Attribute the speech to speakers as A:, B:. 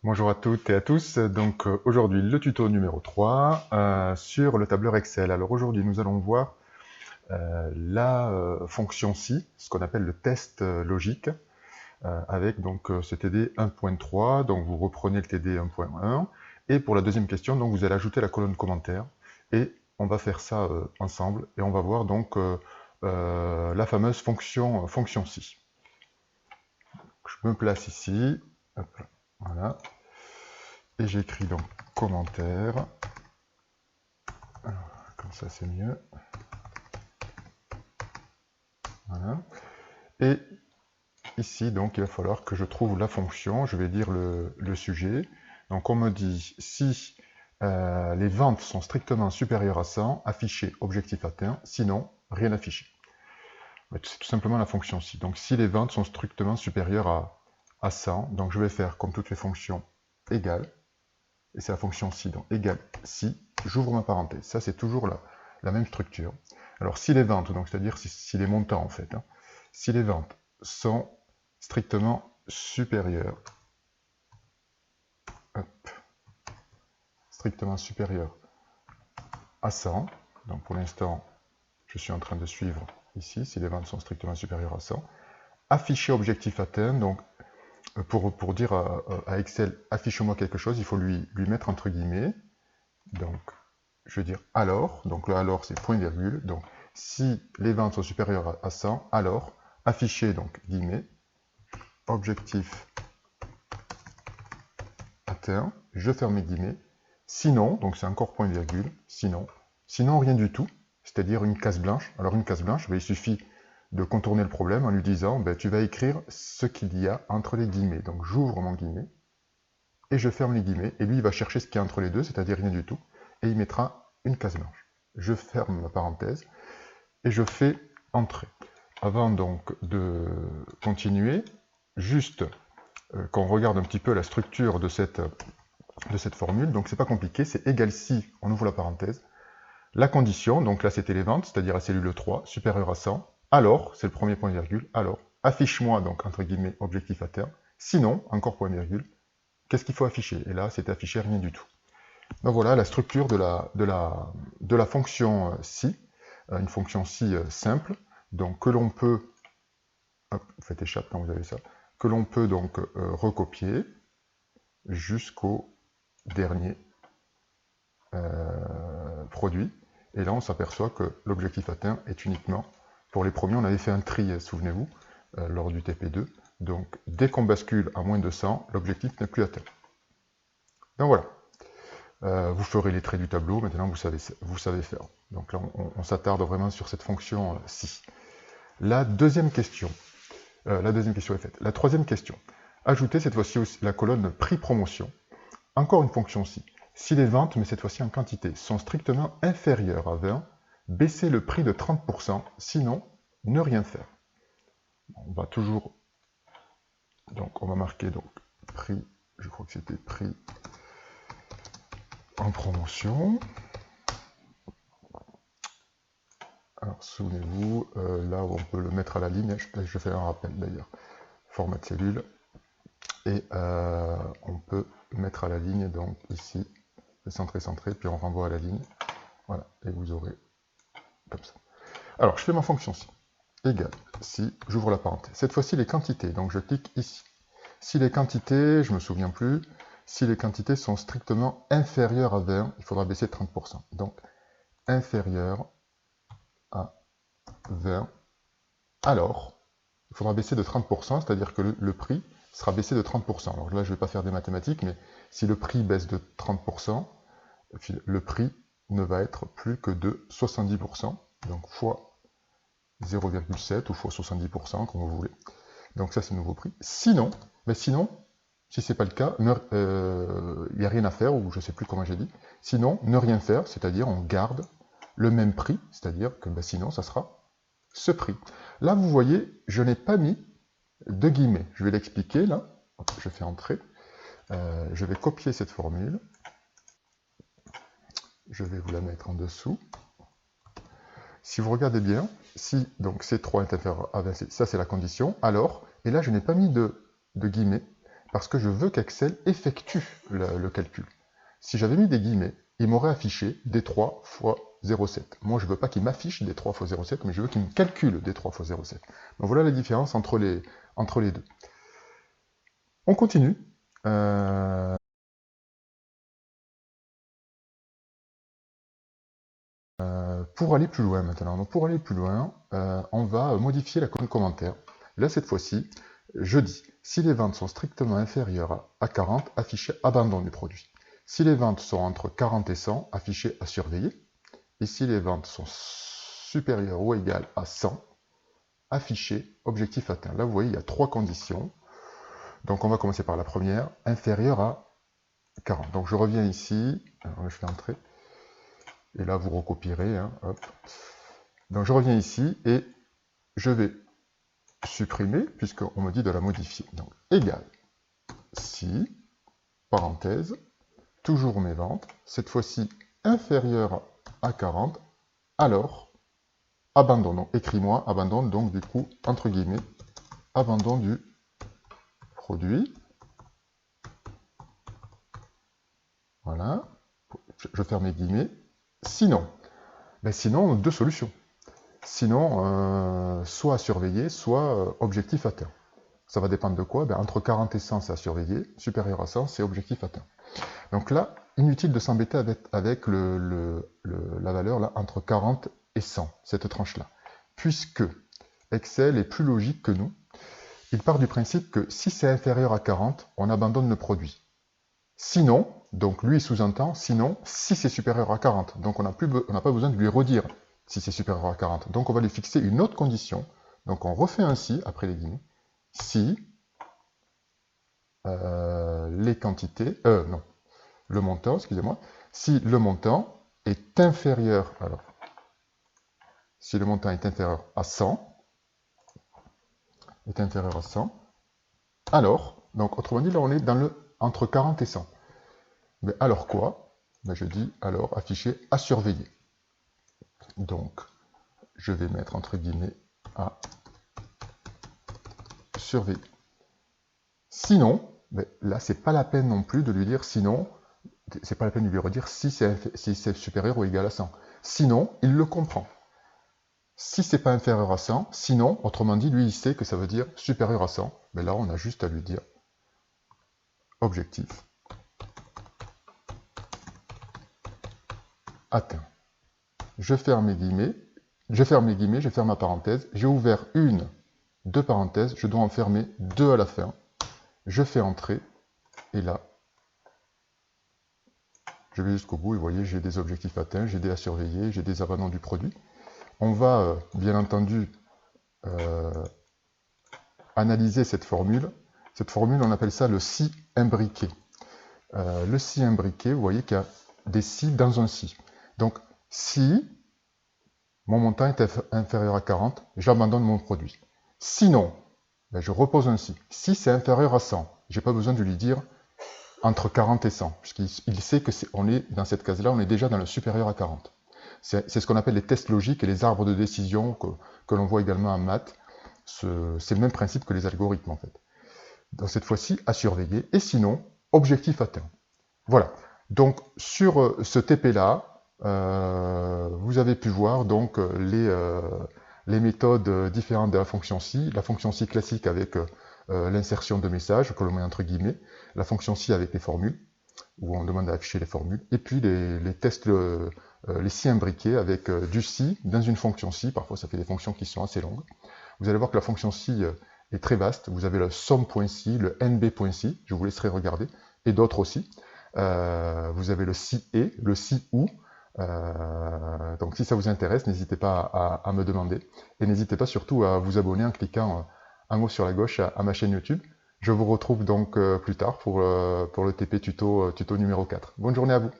A: Bonjour à toutes et à tous. Donc aujourd'hui le tuto numéro 3 sur le tableur Excel. Alors aujourd'hui nous allons voir la fonction si, ce qu'on appelle le test logique, avec donc ce TD 1.3. Donc vous reprenez le TD 1.1 et pour la deuxième question donc vous allez ajouter la colonne commentaire et on va faire ça ensemble et on va voir donc la fameuse fonction si. Je me place ici. Hop, voilà. Et j'écris donc commentaire. Alors, comme ça c'est mieux. Voilà. Et ici donc il va falloir que je trouve la fonction. Je vais dire le sujet. Donc on me dit si les ventes sont strictement supérieures à 100, afficher objectif atteint, sinon rien affiché. C'est tout simplement la fonction si. Donc si les ventes sont strictement supérieures à 100, donc je vais faire comme toutes les fonctions égale. Et c'est la fonction si, donc égale si, j'ouvre ma parenthèse. Ça, c'est toujours la même structure. Alors, si les ventes, donc c'est-à-dire si les montants, en fait, si les ventes sont strictement supérieures, hop, strictement supérieures à 100, donc pour l'instant, je suis en train de suivre ici, si les ventes sont strictement supérieures à 100, afficher objectif atteint, donc pour dire à Excel, affiche-moi quelque chose, il faut lui mettre entre guillemets, donc je veux dire alors, donc le alors c'est point virgule, donc si les ventes sont supérieures à 100, alors afficher donc guillemets, objectif atteint, je ferme mes guillemets, sinon, donc c'est encore point virgule, sinon rien du tout, c'est-à-dire une case blanche. Alors une case blanche, il suffit de contourner le problème en lui disant, tu vas écrire ce qu'il y a entre les guillemets. Donc j'ouvre mon guillemet, et je ferme les guillemets, et lui il va chercher ce qu'il y a entre les deux, c'est-à-dire rien du tout, et il mettra une case blanche. Je ferme ma parenthèse, et je fais entrer. Avant donc de continuer, juste qu'on regarde un petit peu la structure de cette formule, donc c'est pas compliqué, c'est égal si, on ouvre la parenthèse, la condition, donc là c'était les ventes, c'est-à-dire la cellule 3, supérieure à 100, alors, c'est le premier point virgule, alors, affiche-moi donc entre guillemets objectif à terme, sinon, encore point virgule, qu'est-ce qu'il faut afficher? Et là, c'est afficher rien du tout. Donc voilà la structure de la fonction si, une fonction si simple, donc que l'on peut, hop, faites échappe quand vous avez ça, que l'on peut donc recopier jusqu'au dernier produit. Et là, on s'aperçoit que l'objectif atteint est uniquement, pour les premiers, on avait fait un tri, souvenez-vous, lors du TP2. Donc, dès qu'on bascule à moins de 100, l'objectif n'est plus atteint. Donc voilà. Vous ferez les traits du tableau, maintenant vous savez faire. Donc là, on s'attarde vraiment sur cette fonction si. La deuxième question est faite. La troisième question. Ajoutez cette fois-ci la colonne prix promotion. Encore une fonction si. Si les ventes, mais cette fois-ci en quantité, sont strictement inférieures à 20, baissez le prix de 30%, sinon, ne rien faire. On va toujours... Donc, on va marquer donc prix, je crois que c'était prix en promotion. Alors, souvenez-vous, là où on peut le mettre à la ligne, je fais un rappel d'ailleurs. Format de cellule. Et on peut mettre à la ligne, donc ici, centré, puis on renvoie à la ligne. Voilà, et vous aurez comme ça. Alors, je fais ma fonction si. Égale si, j'ouvre la parenthèse. Cette fois-ci, les quantités, donc je clique ici. Si les quantités, je ne me souviens plus, si les quantités sont strictement inférieures à 20, il faudra baisser de 30%. Donc, inférieur à 20, alors, il faudra baisser de 30%, c'est-à-dire que le prix sera baissé de 30%. Alors là, je ne vais pas faire des mathématiques, mais si le prix baisse de 30%, le prix ne va être plus que de 70%, donc fois 0,7 ou fois 70%, comme vous voulez. Donc ça, c'est le nouveau prix. Sinon, si ce n'est pas le cas, il n'y a rien à faire, ou je ne sais plus comment j'ai dit. Sinon, ne rien faire, c'est-à-dire on garde le même prix, c'est-à-dire que sinon, ça sera ce prix. Là, vous voyez, je n'ai pas mis de guillemets. Je vais l'expliquer, là. Je fais entrer. Je vais copier cette formule. Je vais vous la mettre en dessous. Si vous regardez bien, si donc C3 est inférieur à 20, ça c'est la condition, alors, et là je n'ai pas mis de guillemets, parce que je veux qu'Excel effectue le calcul. Si j'avais mis des guillemets, il m'aurait affiché D3 fois 0,7. Moi, je ne veux pas qu'il m'affiche D3 fois 0,7, mais je veux qu'il me calcule D3 fois 0,7. Donc voilà la différence entre les deux. On continue. Pour aller plus loin maintenant, donc pour aller plus loin, on va modifier la colonne commentaire. Là, cette fois-ci, je dis, si les ventes sont strictement inférieures à 40, afficher abandon du produit. Si les ventes sont entre 40 et 100, afficher à surveiller. Et si les ventes sont supérieures ou égales à 100, afficher objectif atteint. Là, vous voyez, il y a 3 conditions. Donc, on va commencer par la première, inférieure à 40. Donc, je reviens ici. Alors là, je fais entrer. Et là, vous recopierez. Hein, hop. Donc, je reviens ici et je vais supprimer, puisqu'on me dit de la modifier. Donc, égal. Si, parenthèse, toujours mes ventes, cette fois-ci inférieure à 40, alors, abandon. Donc, écris-moi abandon, donc du coup, entre guillemets, abandon du produit. Voilà. Je ferme mes guillemets. Sinon, sinon, 2 solutions. Sinon, soit à surveiller, soit objectif atteint. Ça va dépendre de quoi? Entre 40 et 100, c'est à surveiller. Supérieur à 100, c'est objectif atteint. Donc là, inutile de s'embêter avec la valeur là, entre 40 et 100, cette tranche-là. Puisque Excel est plus logique que nous. Il part du principe que si c'est inférieur à 40, on abandonne le produit. Sinon, donc lui sous-entend, sinon, si c'est supérieur à 40. Donc on n'a pas besoin de lui redire si c'est supérieur à 40. Donc on va lui fixer une autre condition. Donc on refait un si après les guillemets. Si les quantités, non, le montant, excusez-moi, si le montant est inférieur, alors, si le montant est inférieur à 100, alors, donc autrement dit, là on est dans le entre 40 et 100. Mais alors quoi? Je dis alors afficher à surveiller. Donc, je vais mettre entre guillemets à surveiller. Sinon, là, c'est pas la peine non plus de lui dire sinon, c'est pas la peine de lui redire si c'est supérieur ou égal à 100. Sinon, il le comprend. Si c'est pas inférieur à 100, sinon, autrement dit, lui, il sait que ça veut dire supérieur à 100. Mais là, on a juste à lui dire objectif atteint. Je ferme mes guillemets, je ferme ma parenthèse, j'ai ouvert une, 2 parenthèses, je dois en fermer 2 à la fin. Je fais entrer, et là, je vais jusqu'au bout, et vous voyez, j'ai des objectifs atteints, j'ai des à surveiller, j'ai des abandons du produit. On va, bien entendu, analyser cette formule. Cette formule, on appelle ça le si imbriqué. Le si imbriqué, vous voyez qu'il y a des si dans un si. Donc, si mon montant est inférieur à 40, j'abandonne mon produit. Sinon, je repose un si. Si c'est inférieur à 100, je n'ai pas besoin de lui dire entre 40 et 100, puisqu'il sait que on est dans cette case-là, on est déjà dans le supérieur à 40. C'est ce qu'on appelle les tests logiques et les arbres de décision que l'on voit également en maths. C'est le même principe que les algorithmes en fait. Donc cette fois-ci, à surveiller. Et sinon, objectif atteint. Voilà. Donc sur ce TP-là, vous avez pu voir donc les méthodes différentes de la fonction si. La fonction si classique avec l'insertion de messages, que l'on met entre guillemets. La fonction si avec les formules, où on demande d'afficher les formules. Et puis les tests, les si imbriqués avec du si dans une fonction si. Parfois, ça fait des fonctions qui sont assez longues. Vous allez voir que la fonction si est très vaste. Vous avez le somme.si, le nb.si, je vous laisserai regarder, et d'autres aussi. Vous avez le si et, le si ou. Donc si ça vous intéresse, n'hésitez pas à me demander. Et n'hésitez pas surtout à vous abonner en cliquant un mot sur la gauche à ma chaîne YouTube. Je vous retrouve donc plus tard pour le TP tuto numéro 4. Bonne journée à vous.